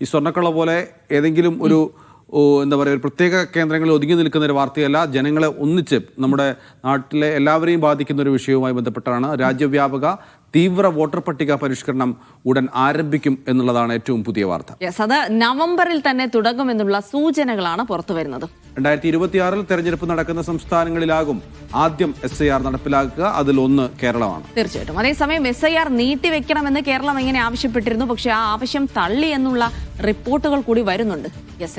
ഈ സ്വർണ്ണക്കള്ള പോലെ ഏതെങ്കിലും ഒരു എന്താ പറയുക, ഒരു പ്രത്യേക കേന്ദ്രങ്ങളിൽ ഒതുങ്ങി നിൽക്കുന്ന ഒരു വാർത്തയല്ല. ജനങ്ങളെ ഒന്നിച്ച് നമ്മുടെ നാട്ടിലെ എല്ലാവരെയും ബാധിക്കുന്ന ഒരു വിഷയവുമായി ബന്ധപ്പെട്ടാണ്. രാജ്യവ്യാപക തീവ്ര വോട്ടർ പട്ടിക പരിഷ്കരണം ഉടൻ ആരംഭിക്കും എന്നുള്ളതാണ് ഏറ്റവും പുതിയ വാർത്ത. അത് നവംബറിൽ തന്നെ തുടങ്ങുമെന്നുള്ള സൂചനകളാണ് പുറത്തുവരുന്നത്. 2026 തെരഞ്ഞെടുപ്പ് നടക്കുന്ന സംസ്ഥാനങ്ങളിലാകും ആദ്യം SIR നടപ്പിലാക്കുക. അതിലൊന്ന് കേരളമാണ്. തീർച്ചയായിട്ടും. അതേസമയം SIR നീട്ടിവെക്കണമെന്ന് കേരളം എങ്ങനെ ആവശ്യപ്പെട്ടിരുന്നു, പക്ഷെ ആ ആവശ്യം തള്ളി എന്നുള്ള റിപ്പോർട്ടുകൾ കൂടി വരുന്നുണ്ട്.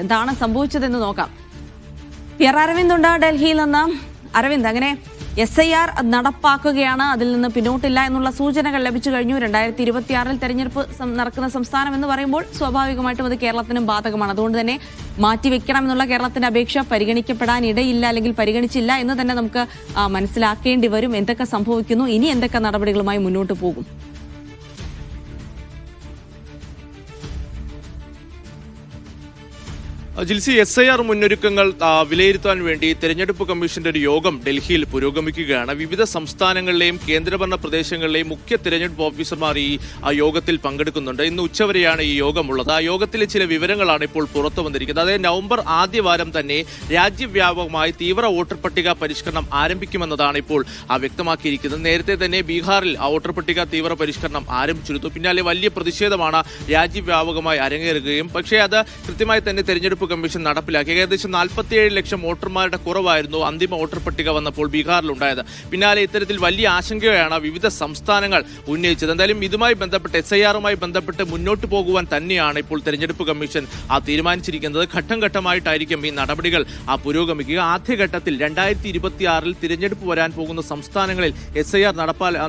എന്താണ് സംഭവിച്ചതെന്ന് നോക്കാം. അരവിന്ദ് ഉണ്ട് ഡൽഹിയിൽ നിന്ന്. അരവിന്ദ്, അങ്ങനെ SIR നടപ്പാക്കുകയാണ്, അതിൽ നിന്ന് പിന്നോട്ടില്ല എന്നുള്ള സൂചനകൾ ലഭിച്ചു കഴിഞ്ഞു. 2026 തെരഞ്ഞെടുപ്പ് നടക്കുന്ന സംസ്ഥാനം എന്ന് പറയുമ്പോൾ സ്വാഭാവികമായിട്ടും അത് കേരളത്തിനും ബാധകമാണ്. അതുകൊണ്ട് തന്നെ മാറ്റിവെക്കണം എന്നുള്ള കേരളത്തിന്റെ അപേക്ഷ പരിഗണിക്കപ്പെടാൻ ഇടയില്ല, അല്ലെങ്കിൽ പരിഗണിച്ചില്ല എന്ന് തന്നെ നമുക്ക് മനസ്സിലാക്കേണ്ടി വരും. എന്തൊക്കെ സംഭവിക്കുന്നു, ഇനി എന്തൊക്കെ നടപടികളുമായി മുന്നോട്ട് പോകും? ജിൽസി, SIR മുന്നൊരുക്കങ്ങൾ വിലയിരുത്താൻ വേണ്ടി തെരഞ്ഞെടുപ്പ് കമ്മീഷന്റെ ഒരു യോഗം ഡൽഹിയിൽ പുരോഗമിക്കുകയാണ്. വിവിധ സംസ്ഥാനങ്ങളിലെയും കേന്ദ്രഭരണ പ്രദേശങ്ങളിലെയും മുഖ്യ തെരഞ്ഞെടുപ്പ് ഓഫീസർമാർ ഈ യോഗത്തിൽ പങ്കെടുക്കുന്നുണ്ട്. ഇന്ന് ഉച്ചവരെയാണ് ഈ യോഗമുള്ളത്. ആ യോഗത്തിലെ ചില വിവരങ്ങളാണ് ഇപ്പോൾ പുറത്തു വന്നിരിക്കുന്നത്. അതായത് നവംബർ ആദ്യവാരം തന്നെ രാജ്യവ്യാപകമായി തീവ്ര വോട്ടർ പട്ടിക പരിഷ്കരണം ആരംഭിക്കുമെന്നതാണ് ഇപ്പോൾ വ്യക്തമാക്കിയിരിക്കുന്നത്. നേരത്തെ തന്നെ ബീഹാറിൽ വോട്ടർ പട്ടിക തീവ്ര പരിഷ്കരണം ആരംഭിച്ചിരുന്നു. പിന്നാലെ വലിയ പ്രതിഷേധമാണ് രാജ്യവ്യാപകമായി അരങ്ങേറുകയും, പക്ഷേ അത് കൃത്യമായി തന്നെ തെരഞ്ഞെടുപ്പ് കമ്മീഷൻ നടപ്പിലാക്കി. ഏകദേശം 47 ലക്ഷം വോട്ടർമാരുടെ കുറവായിരുന്നു അന്തിമ വോട്ടർ പട്ടിക വന്നപ്പോൾ ബീഹാറിലുണ്ടായത്. പിന്നാലെ ഇത്തരത്തിൽ വലിയ ആശങ്കയാണ് വിവിധ സംസ്ഥാനങ്ങൾ ഉന്നയിച്ചത്. എന്തായാലും ഇതുമായി ബന്ധപ്പെട്ട് SIRുമായി ബന്ധപ്പെട്ട് മുന്നോട്ട് പോകുവാൻ തന്നെയാണ് ഇപ്പോൾ തെരഞ്ഞെടുപ്പ് കമ്മീഷൻ തീരുമാനിച്ചിരിക്കുന്നത്. ഘട്ടം ഘട്ടമായിട്ടായിരിക്കും ഈ നടപടികൾ പുരോഗമിക്കുക. ആദ്യഘട്ടത്തിൽ 2026 തിരഞ്ഞെടുപ്പ് വരാൻ പോകുന്ന സംസ്ഥാനങ്ങളിൽ SIR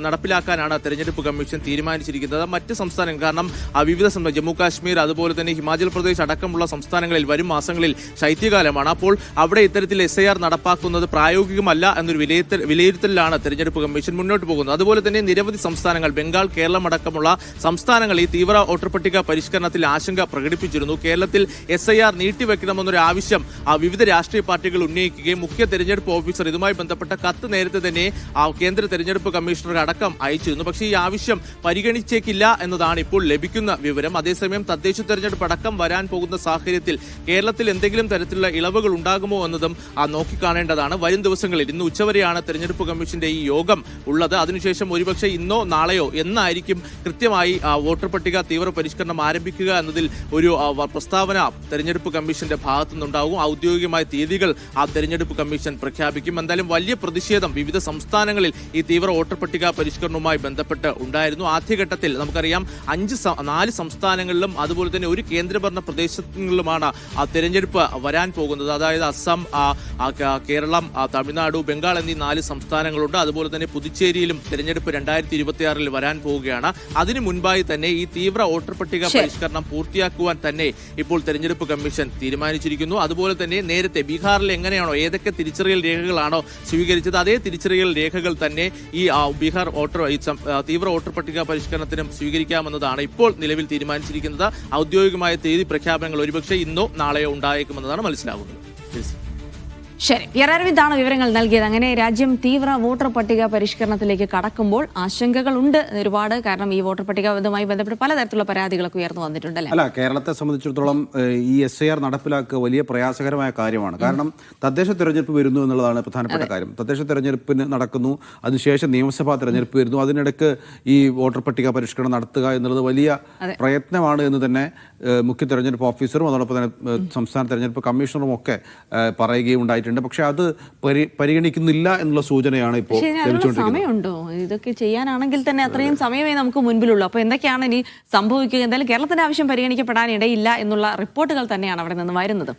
നടപ്പിലാക്കാനാണ് തെരഞ്ഞെടുപ്പ് കമ്മീഷൻ തീരുമാനിച്ചിരിക്കുന്നത്. മറ്റ് സംസ്ഥാനങ്ങൾ, കാരണം വിവിധ ജമ്മു കാശ്മീർ, അതുപോലെ തന്നെ ഹിമാചൽ പ്രദേശ് അടക്കമുള്ള സംസ്ഥാനങ്ങളിൽ വരും മാസങ്ങളിൽ ശൈത്യകാലമാണ്. അപ്പോൾ അവിടെ ഇത്തരത്തിൽ SIR നടപ്പാക്കുന്നത് പ്രായോഗികമല്ല എന്നൊരു വിലയിരുത്തലിലാണ് തെരഞ്ഞെടുപ്പ് കമ്മീഷൻ മുന്നോട്ട് പോകുന്നത്. അതുപോലെ തന്നെ നിരവധി സംസ്ഥാനങ്ങൾ, ബംഗാൾ, കേരളം അടക്കമുള്ള സംസ്ഥാനങ്ങൾ ഈ തീവ്ര വോട്ടർ പട്ടിക പരിഷ്കരണത്തിൽ ആശങ്ക പ്രകടിപ്പിച്ചിരുന്നു. കേരളത്തിൽ SIR നീട്ടിവെക്കണമെന്നൊരു ആവശ്യം വിവിധ രാഷ്ട്രീയ പാർട്ടികൾ ഉന്നയിക്കുകയും മുഖ്യ തെരഞ്ഞെടുപ്പ് ഓഫീസർ ഇതുമായി ബന്ധപ്പെട്ട കത്ത് നേരത്തെ തന്നെ കേന്ദ്ര തെരഞ്ഞെടുപ്പ് കമ്മീഷണർക്ക് അടക്കം അയച്ചിരുന്നു. പക്ഷേ ഈ ആവശ്യം പരിഗണിച്ചേക്കില്ല എന്നതാണ് ഇപ്പോൾ ലഭിക്കുന്ന വിവരം. അതേസമയം തദ്ദേശ തെരഞ്ഞെടുപ്പ് അടക്കം വരാൻ പോകുന്ന സാഹചര്യത്തിൽ കേരളത്തിൽ എന്തെങ്കിലും തരത്തിലുള്ള ഇളവുകൾ ഉണ്ടാകുമോ എന്നതും നോക്കിക്കാണേണ്ടതാണ്. വരും ദിവസങ്ങളിൽ, ഇന്ന് ഉച്ചവരെയാണ് തെരഞ്ഞെടുപ്പ് കമ്മീഷന്റെ ഈ യോഗം ഉള്ളത്. അതിനുശേഷം ഒരുപക്ഷെ ഇന്നോ നാളെയോ എന്നായിരിക്കും കൃത്യമായി വോട്ടർ പട്ടിക തീവ്ര പരിഷ്കരണം ആരംഭിക്കുക എന്നതിൽ ഒരു പ്രസ്താവന തെരഞ്ഞെടുപ്പ് കമ്മീഷന്റെ ഭാഗത്തു നിന്നുണ്ടാകും. ഔദ്യോഗികമായ തീയതികൾ തെരഞ്ഞെടുപ്പ് കമ്മീഷൻ പ്രഖ്യാപിക്കും. എന്തായാലും വലിയ പ്രതിഷേധം വിവിധ സംസ്ഥാനങ്ങളിൽ ഈ തീവ്ര വോട്ടർ പട്ടിക പരിഷ്കരണവുമായി ബന്ധപ്പെട്ട് ഉണ്ടായിരുന്നു. ആദ്യഘട്ടത്തിൽ നമുക്കറിയാം 4 സംസ്ഥാനങ്ങളിലും അതുപോലെ തന്നെ ഒരു കേന്ദ്രഭരണ പ്രദേശങ്ങളിലുമാണ് തെരഞ്ഞെടുപ്പ് വരാൻ പോകുന്നത്. അതായത് അസം, കേരളം, തമിഴ്നാട്, ബംഗാൾ എന്നീ 4 സംസ്ഥാനങ്ങളുണ്ട്. അതുപോലെ തന്നെ പുതുച്ചേരിയിലും തെരഞ്ഞെടുപ്പ് 2026 വരാൻ പോവുകയാണ്. അതിനു മുൻപായി തന്നെ ഈ തീവ്ര വോട്ടർ പട്ടിക പരിഷ്കരണം പൂർത്തിയാക്കുവാൻ തന്നെ ഇപ്പോൾ തെരഞ്ഞെടുപ്പ് കമ്മീഷൻ തീരുമാനിച്ചിരിക്കുന്നു. അതുപോലെ തന്നെ നേരത്തെ ബീഹാറിൽ എങ്ങനെയാണോ, ഏതൊക്കെ തിരിച്ചറിയൽ രേഖകളാണോ സ്വീകരിച്ചത്, അതേ തിരിച്ചറിയൽ രേഖകൾ തന്നെ ഈ ബീഹാർ തീവ്ര വോട്ടർ പട്ടിക പരിഷ്കരണത്തിനും സ്വീകരിക്കാമെന്നതാണ് ഇപ്പോൾ നിലവിൽ തീരുമാനിച്ചിരിക്കുന്നത്. ഔദ്യോഗികമായ തീയതി പ്രഖ്യാപനങ്ങൾ ഒരുപക്ഷെ ഇന്നോ നാളെയോ ഉണ്ടായേക്കുമെന്നതാണ് മനസ്സിലാകുന്നത്. ശരി, അരവിന്ദാണ് വിവരങ്ങൾ നൽകിയത്. അങ്ങനെ രാജ്യം തീവ്ര വോട്ടർ പട്ടിക പരിഷ്കരണത്തിലേക്ക് കടക്കുമ്പോൾ ആശങ്കകളുണ്ട് ഒരുപാട്. കാരണം ഈ വോട്ടർ പട്ടികയുമായി ബന്ധപ്പെട്ട് പലതരത്തിലുള്ള പരാതികളൊക്കെ ഉയർന്നു വന്നിട്ടുണ്ടല്ലേ? അല്ല, കേരളത്തെ സംബന്ധിച്ചിടത്തോളം ഈ SIR നടപ്പിലാക്കുക വലിയ പ്രയാസകരമായ കാര്യമാണ്. കാരണം തദ്ദേശ തെരഞ്ഞെടുപ്പ് വരുന്നു എന്നുള്ളതാണ് പ്രധാനപ്പെട്ട കാര്യം. തദ്ദേശ തെരഞ്ഞെടുപ്പിന് നടക്കുന്നു, അതിനുശേഷം നിയമസഭാ തെരഞ്ഞെടുപ്പ് വരുന്നു. അതിനിടയ്ക്ക് ഈ വോട്ടർ പട്ടിക പരിഷ്കരണം നടത്തുക എന്നുള്ളത് വലിയ പ്രയത്നമാണ് എന്ന് തന്നെ മുഖ്യ തെരഞ്ഞെടുപ്പ് ഓഫീസറും അതോടൊപ്പം തന്നെ സംസ്ഥാന തെരഞ്ഞെടുപ്പ് കമ്മീഷണറും ഒക്കെ പറയുകയും ഉണ്ടായിട്ടുണ്ട്. പക്ഷെ അത് പരിഗണിക്കുന്നില്ല എന്നുള്ള സൂചനയാണ് ഇപ്പോൾ ലഭിച്ചുകൊണ്ടിരിക്കുന്നത്. സമയമുണ്ടോ ഇതൊക്കെ ചെയ്യാനാണെങ്കിൽ തന്നെ? അത്രയും സമയമേ നമുക്ക് മുൻപിലുള്ളൂ. അപ്പോൾ എന്തൊക്കെയാണ് ഇനി സംഭവിക്കുക? എന്തായാലും കേരളത്തിന്റെ ആവശ്യം പരിഗണിക്കപ്പെടാനിടയില്ല എന്നുള്ള റിപ്പോർട്ടുകൾ തന്നെയാണ് അവിടെ നിന്ന് വരുന്നത്.